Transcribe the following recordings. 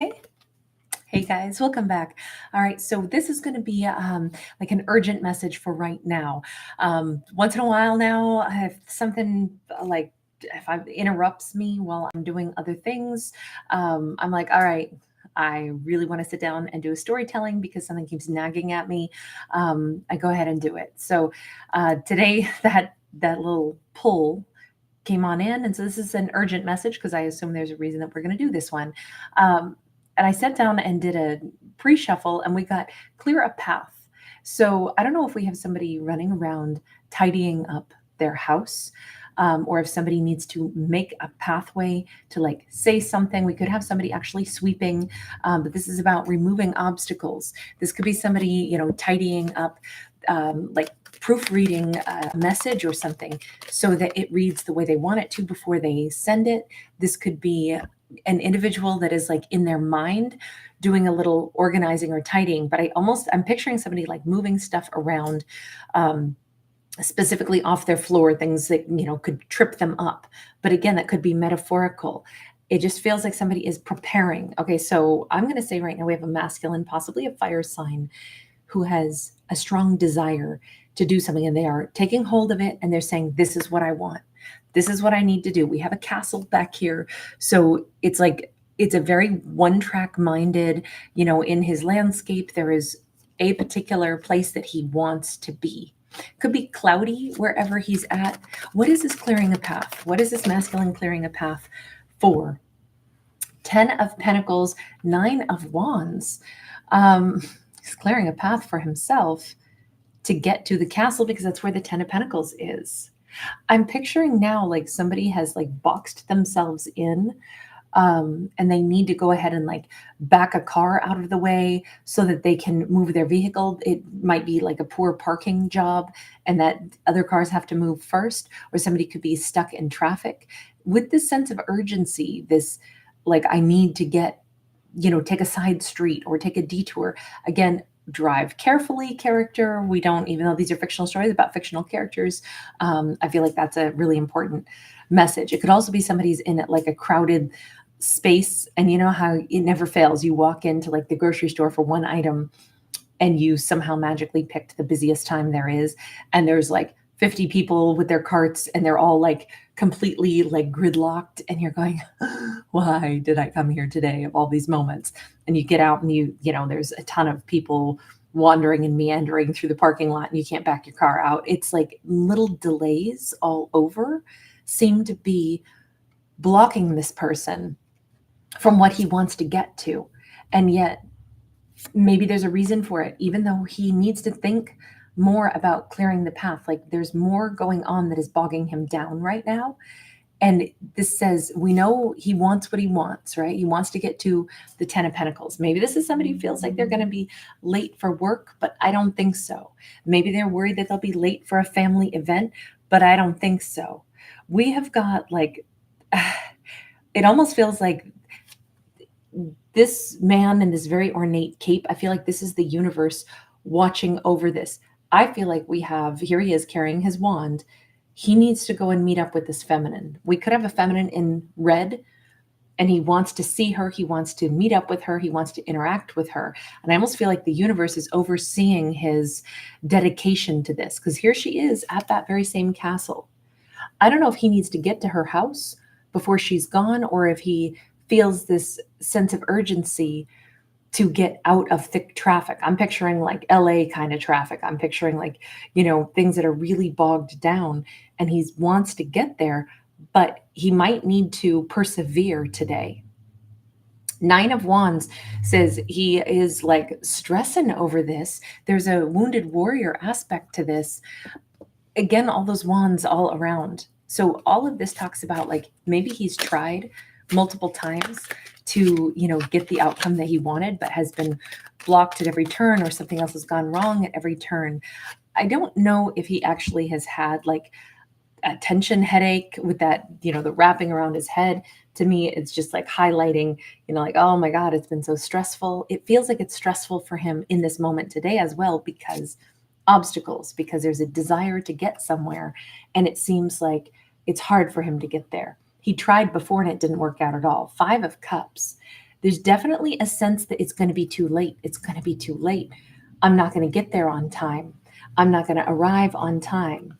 Hey, hey guys, welcome back. All right, so this is going to be like an urgent message for right now. Once in a while now, I have something like if it interrupts me while I'm doing other things, I'm like, all right, I really want to sit down and do a storytelling because something keeps nagging at me. I go ahead and do it. So today, that little pull came on in. And so this is an urgent message because I assume there's a reason that we're going to do this one. And I sat down and did a pre shuffle and we got clear a path. So I don't know if we have somebody running around tidying up their house. Or if somebody needs to make a pathway to like say something, we could have somebody actually sweeping. But this is about removing obstacles. This could be somebody, tidying up, like proofreading a message or something so that it reads the way they want it to before they send it. This could be an individual that is like in their mind doing a little organizing or tidying, but I'm picturing somebody like moving stuff around, specifically off their floor, things that could trip them up. But again, that could be metaphorical. It just feels like somebody is preparing. Okay, so I'm going to say right now we have a masculine, possibly a fire sign, who has a strong desire to do something, and they are taking hold of it and they're saying, this is what I want. This is what I need to do. We have a castle back here. So it's like, it's a very one track minded, in his landscape, there is a particular place that he wants to be. Could be cloudy wherever he's at. What is this clearing a path? What is this masculine clearing a path for? 10 of Pentacles, 9 of Wands. He's clearing a path for himself to get to the castle because that's where the 10 of Pentacles is. I'm picturing now like somebody has like boxed themselves in, and they need to go ahead and like back a car out of the way so that they can move their vehicle. It might be like a poor parking job and that other cars have to move first, or somebody could be stuck in traffic with this sense of urgency, this like I need to get, take a side street or take a detour. Again, drive carefully character. We don't, even though these are fictional stories about fictional characters, I feel like that's a really important message. It could also be somebody's in like a crowded space, and you know how it never fails. You walk into like the grocery store for one item and you somehow magically picked the busiest time there is, and there's like 50 people with their carts and they're all like completely like gridlocked, and you're going, why did I come here today of all these moments? And you get out and there's a ton of people wandering and meandering through the parking lot and you can't back your car out. It's like little delays all over seem to be blocking this person from what he wants to get to. And yet maybe there's a reason for it, even though he needs to think more about clearing the path. Like there's more going on that is bogging him down right now. And this says, we know he wants what he wants, right? He wants to get to the 10 of Pentacles. Maybe this is somebody who feels like they're going to be late for work, but I don't think so. Maybe they're worried that they'll be late for a family event, but I don't think so. We have got like, it almost feels like this man in this very ornate cape, I feel like this is the universe watching over this. I feel like here he is carrying his wand. He needs to go and meet up with this feminine. We could have a feminine in red, and he wants to see her. He wants to meet up with her. He wants to interact with her. And I almost feel like the universe is overseeing his dedication to this, because here she is at that very same castle. I don't know if he needs to get to her house before she's gone, or if he feels this sense of urgency to get out of thick traffic. I'm picturing like LA kind of traffic. I'm picturing like, things that are really bogged down, and he wants to get there, but he might need to persevere today. 9 of Wands says he is like stressing over this. There's a wounded warrior aspect to this. Again, all those wands all around. So all of this talks about like maybe he's tried multiple times to, get the outcome that he wanted, but has been blocked at every turn, or something else has gone wrong at every turn. I don't know if he actually has had like a tension headache with that, the wrapping around his head. To me, it's just like highlighting, like, oh my God, it's been so stressful. It feels like it's stressful for him in this moment today as well, because obstacles, because there's a desire to get somewhere. And it seems like it's hard for him to get there. He tried before and it didn't work out at all. 5 of Cups. There's definitely a sense that it's going to be too late. It's going to be too late. I'm not going to get there on time. I'm not going to arrive on time.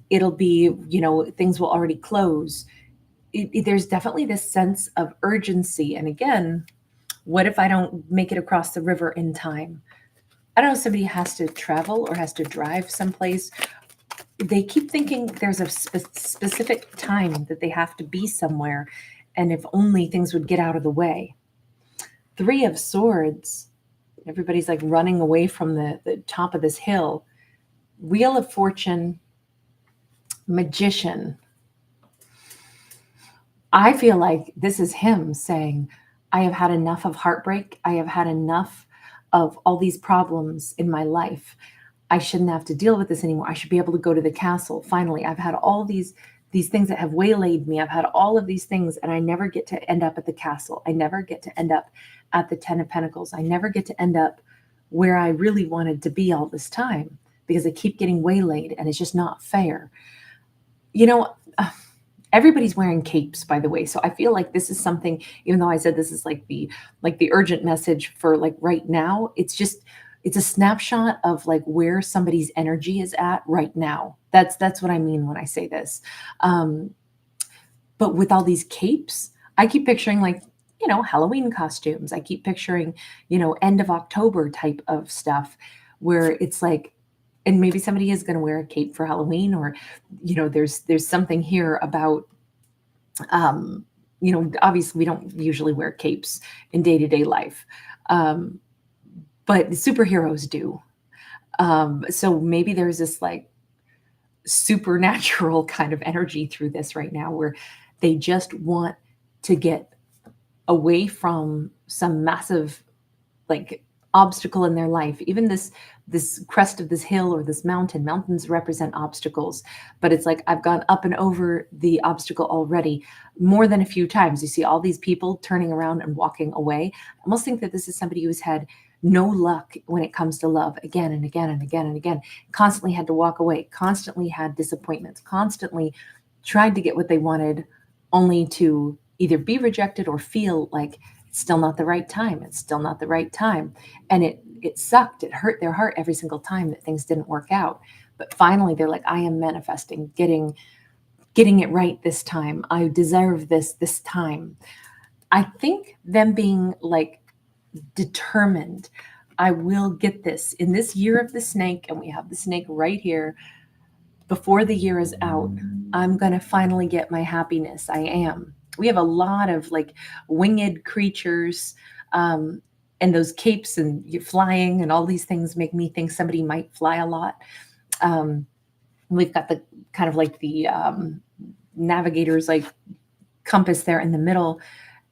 It'll be, things will already close. There's definitely this sense of urgency. And again, what if I don't make it across the river in time? I don't know, somebody has to travel or has to drive someplace. They keep thinking there's a specific time that they have to be somewhere. And if only things would get out of the way. 3 of Swords. Everybody's like running away from the top of this hill. Wheel of Fortune. Magician. I feel like this is him saying, I have had enough of heartbreak. I have had enough of all these problems in my life. I shouldn't have to deal with this anymore. I should be able to go to the castle. Finally, I've had all these things that have waylaid me. I've had all of these things, and I never get to end up at the castle. I never get to end up at the 10 of Pentacles. I never get to end up where I really wanted to be all this time because I keep getting waylaid, and it's just not fair. Everybody's wearing capes, by the way. So I feel like this is something, even though I said this is like the urgent message for like right now, it's a snapshot of like where somebody's energy is at right now. That's what I mean when I say this. But with all these capes, I keep picturing like, Halloween costumes. I keep picturing, end of October type of stuff where it's like, and maybe somebody is going to wear a cape for Halloween, or, there's something here about, obviously we don't usually wear capes in day-to-day life. But superheroes do. So maybe there's this like supernatural kind of energy through this right now where they just want to get away from some massive like obstacle in their life. Even this crest of this hill or this mountain. Mountains represent obstacles, but it's like I've gone up and over the obstacle already more than a few times. You see all these people turning around and walking away. I almost think that this is somebody who's had no luck when it comes to love again and again and again and again, constantly had to walk away, constantly had disappointments, constantly tried to get what they wanted only to either be rejected or feel like it's still not the right time. It's still not the right time. And it sucked. It hurt their heart every single time that things didn't work out. But finally they're like, I am manifesting, getting it right this time. I deserve this time. I think them being like determined, I will get this in this year of the snake, and we have the snake right here. Before the year is out, I'm going to finally get my happiness. I am. We have a lot of like winged creatures, and those capes, and you're flying, and all these things make me think somebody might fly a lot. We've got the kind of like the navigator's like compass there in the middle.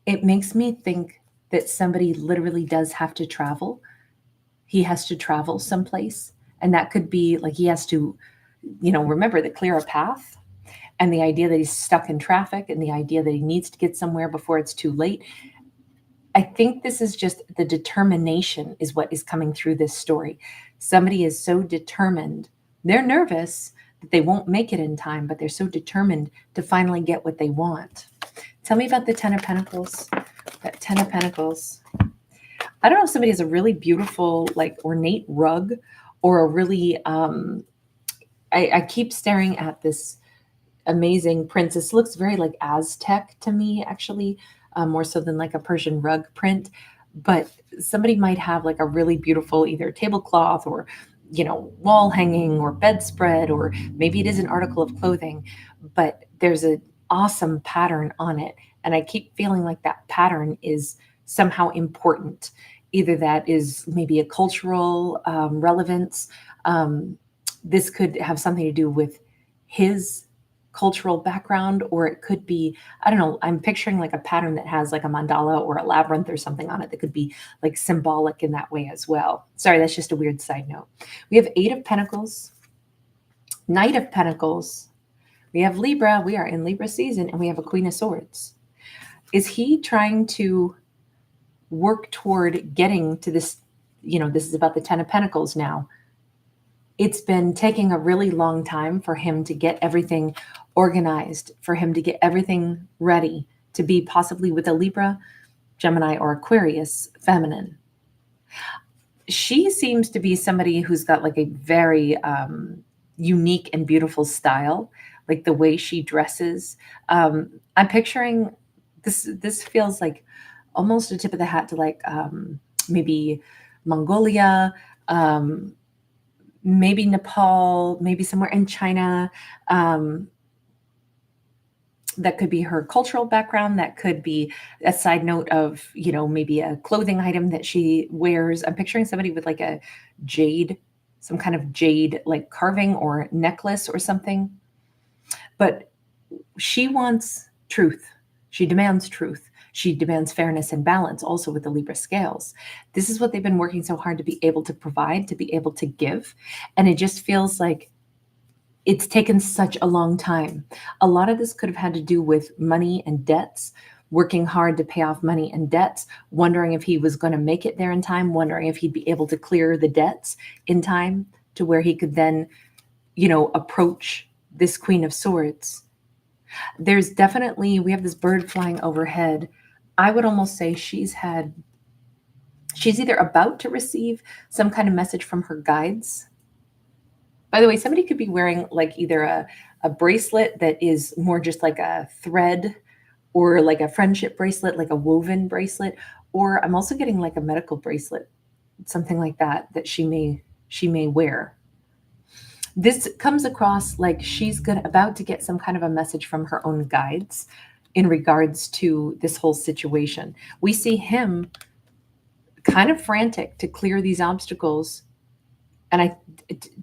It makes me think that somebody literally does have to travel. He has to travel someplace, and that could be like he has to, remember, to clear a path. And the idea that he's stuck in traffic, and the idea that he needs to get somewhere before it's too late. I think this is just the determination is what is coming through this story. Somebody is so determined. They're nervous that they won't make it in time, but they're so determined to finally get what they want. Tell me about the 10 of Pentacles. That 10 of Pentacles. I don't know if somebody has a really beautiful, like ornate rug, or a really, I keep staring at this amazing print. This looks very like Aztec to me, actually, more so than like a Persian rug print. But somebody might have like a really beautiful either tablecloth or, wall hanging or bedspread, or maybe it is an article of clothing, but there's an awesome pattern on it. And I keep feeling like that pattern is somehow important. Either that is maybe a cultural relevance. This could have something to do with his cultural background, or it could be, I don't know, I'm picturing like a pattern that has like a mandala or a labyrinth or something on it that could be like symbolic in that way as well. Sorry, that's just a weird side note. We have 8 of Pentacles, Knight of Pentacles. We have Libra. We are in Libra season, and we have a Queen of Swords. Is he trying to work toward getting to this? This is about the 10 of Pentacles now. It's been taking a really long time for him to get everything organized, for him to get everything ready to be possibly with a Libra, Gemini or Aquarius feminine. She seems to be somebody who's got like a very unique and beautiful style, like the way she dresses. I'm picturing this. This feels like almost a tip of the hat to like maybe Mongolia, um, maybe Nepal, maybe somewhere in China. Um, that could be her cultural background. That could be a side note of, maybe a clothing item that she wears. I'm picturing somebody with like a jade, some kind of jade like carving or necklace or something. But she wants truth. She demands truth. She demands fairness and balance also with the Libra scales. This is what they've been working so hard to be able to provide, to be able to give. And it just feels like it's taken such a long time. A lot of this could have had to do with money and debts, working hard to pay off money and debts, wondering if he was going to make it there in time, wondering if he'd be able to clear the debts in time to where he could then, approach this Queen of Swords. There's definitely, we have this bird flying overhead. I would almost say she's either about to receive some kind of message from her guides. By the way, somebody could be wearing like either a bracelet that is more just like a thread, or like a friendship bracelet, like a woven bracelet, or I'm also getting like a medical bracelet, something like that she may wear. This comes across like she's about to get some kind of a message from her own guides in regards to this whole situation. We see him kind of frantic to clear these obstacles, and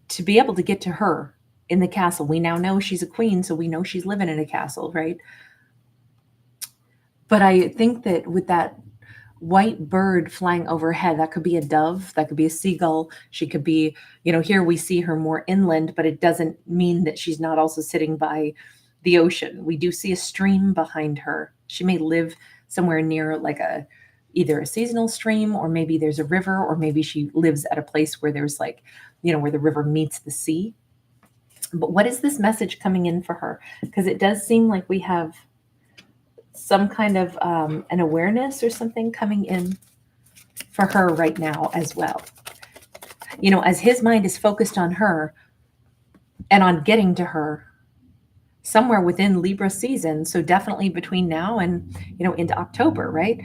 to be able to get to her in the castle. We now know she's a queen, so we know she's living in a castle, right? But I think that with that white bird flying overhead, that could be a dove, that could be a seagull. She could be, here we see her more inland, but it doesn't mean that she's not also sitting by the ocean. We do see a stream behind her. She may live somewhere near like either a seasonal stream, or maybe there's a river, or maybe she lives at a place where there's like, where the river meets the sea. But what is this message coming in for her? Because it does seem like we have some kind of an awareness or something coming in for her right now as well. As his mind is focused on her and on getting to her somewhere within Libra season. So definitely between now and, into October, right?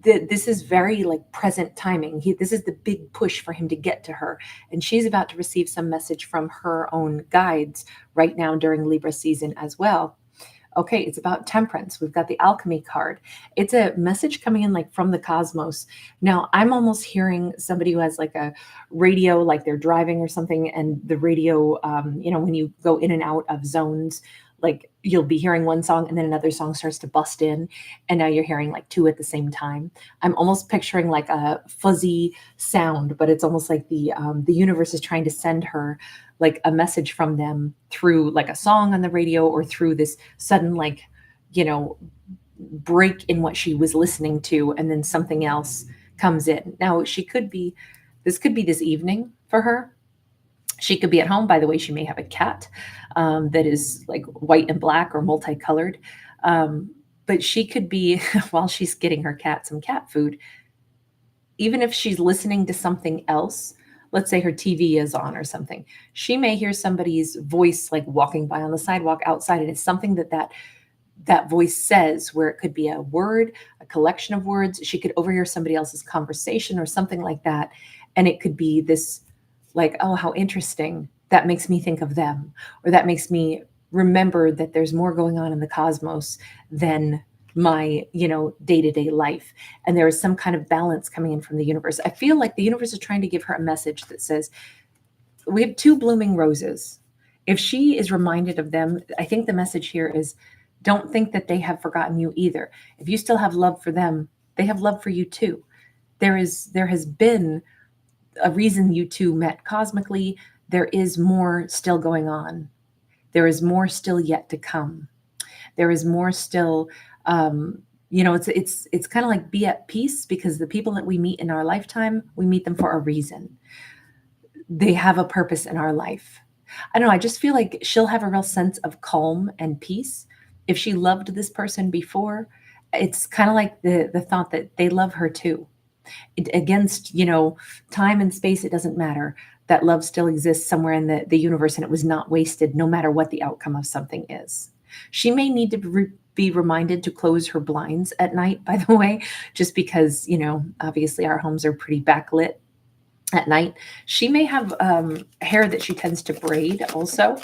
This is very like present timing. This is the big push for him to get to her. And she's about to receive some message from her own guides right now during Libra season as well. Okay, it's about temperance. We've got the alchemy card. It's a message coming in like from the cosmos. Now, I'm almost hearing somebody who has like a radio, like they're driving or something, and the radio, when you go in and out of zones, like you'll be hearing one song and then another song starts to bust in, and now you're hearing like two at the same time. I'm almost picturing like a fuzzy sound, but it's almost like the universe is trying to send her like a message from them through like a song on the radio, or through this sudden like, break in what she was listening to, and then something else comes in. Now this could be this evening for her. She could be at home. By the way, she may have a cat that is like white and black or multicolored. But she could be, while she's getting her cat some cat food, even if she's listening to something else, let's say her TV is on or something, she may hear somebody's voice like walking by on the sidewalk outside, and it's something that voice says, where it could be a word, a collection of words. She could overhear somebody else's conversation or something like that, and it could be this like, oh, how interesting, that makes me think of them, or that makes me remember that there's more going on in the cosmos than my day-to-day life, and there is some kind of balance coming in from the universe. I feel like the universe is trying to give her a message that says, we have two blooming roses. If she is reminded of them, I think the message here is, don't think that they have forgotten you either. If you still have love for them, they have love for you too. There has been a reason you two met cosmically. There is more still going on. There is more still yet to come. There is more still, it's kind of like, be at peace, because the people that we meet in our lifetime, we meet them for a reason. They have a purpose in our life. I don't know. I just feel like she'll have a real sense of calm and peace if she loved this person before, it's kind of like the thought that they love her too. Against, time and space, it doesn't matter. That love still exists somewhere in the universe, and it was not wasted, no matter what the outcome of something is. She may need to be reminded to close her blinds at night, by the way, just because, obviously our homes are pretty backlit at night. She may have hair that she tends to braid also.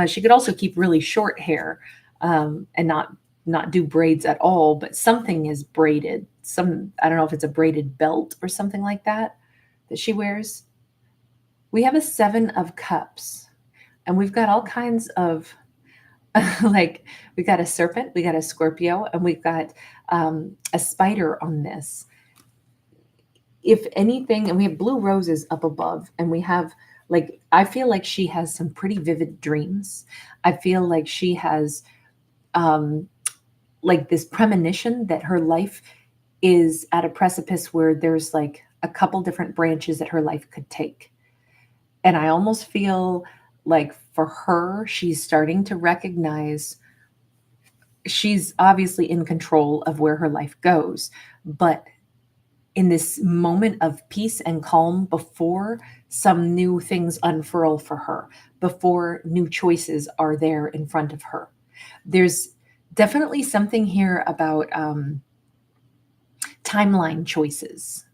She could also keep really short hair, and not do braids at all, but something is braided. I don't know if it's a braided belt or something like that she wears. We have a 7 of Cups, and we've got all kinds of like, we got a serpent, we got a Scorpio, and we've got a spider on this. If anything, and we have blue roses up above, and we have, like, I feel like she has some pretty vivid dreams. I feel like she has like this premonition that her life is at a precipice where there's like a couple different branches that her life could take. And I almost feel like for her, she's starting to recognize she's obviously in control of where her life goes, but in this moment of peace and calm before some new things unfurl for her, before new choices are there in front of her. There's definitely something here about timeline choices.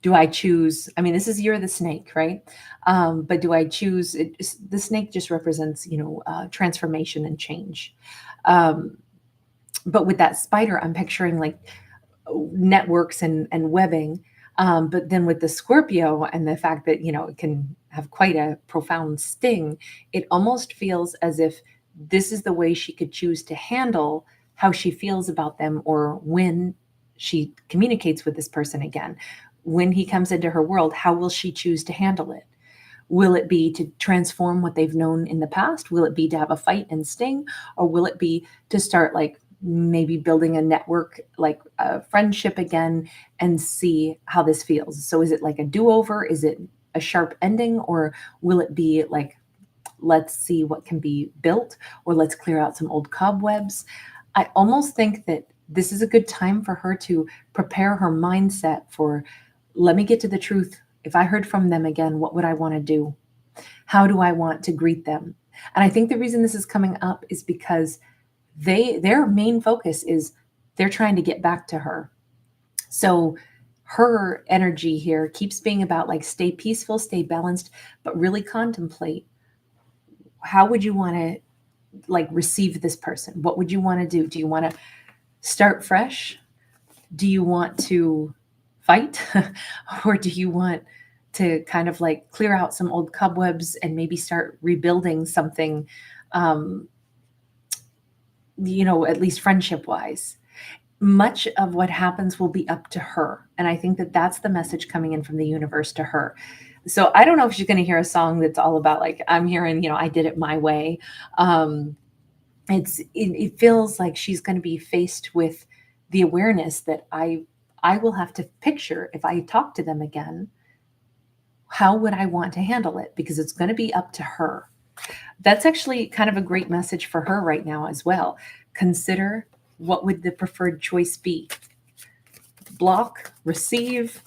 Do I choose? I mean, this is Year of the Snake, right? But do I choose? The snake just represents, transformation and change. But with that spider, I'm picturing like networks and webbing. But then with the Scorpio and the fact that, it can have quite a profound sting, it almost feels as if this is the way she could choose to handle how she feels about them, or when she communicates with this person again. When he comes into her world, how will she choose to handle it? Will it be to transform what they've known in the past? Will it be to have a fight and sting? Or will it be to start like maybe building a network, like a friendship again, and see how this feels? So is it like a do-over? Is it a sharp ending? Or will it be like, let's see what can be built, or let's clear out some old cobwebs? I almost think that this is a good time for her to prepare her mindset for, let me get to the truth. If I heard from them again, what would I want to do? How do I want to greet them? And I think the reason this is coming up is because their main focus is they're trying to get back to her. So her energy here keeps being about like, stay peaceful, stay balanced, but really contemplate, how would you want to like receive this person? What would you want to do? Do you want to start fresh? Do you want to fight? Or do you want to kind of like clear out some old cobwebs and maybe start rebuilding something, at least friendship wise? Much of what happens will be up to her. And I think that that's the message coming in from the universe to her. So I don't know if she's going to hear a song that's all about like, I'm hearing, I did it my way. It feels like she's going to be faced with the awareness that I will have to picture, if I talk to them again, how would I want to handle it? Because it's going to be up to her. That's actually kind of a great message for her right now as well. Consider, what would the preferred choice be? Block, receive,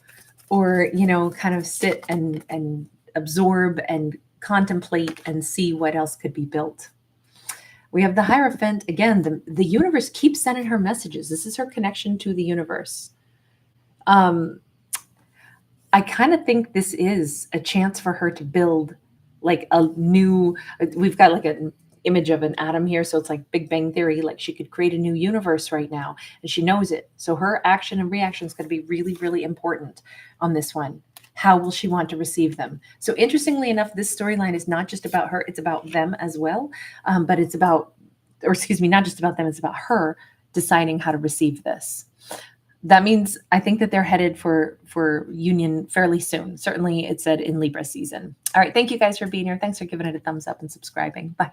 or, kind of sit and absorb and contemplate and see what else could be built. We have the Hierophant. Again, the universe keeps sending her messages. This is her connection to the universe. I kind of think this is a chance for her to build like a new, we've got like an image of an atom here. So it's like Big Bang Theory, like she could create a new universe right now, and she knows it. So her action and reaction is going to be really, really important on this one. How will she want to receive them? So interestingly enough, this storyline is not just about her, it's about them as well. But it's about, or excuse me, not just about them, it's about her deciding how to receive this. That means I think that they're headed for union fairly soon. Certainly it said in Libra season. All right. Thank you guys for being here. Thanks for giving it a thumbs up and subscribing. Bye.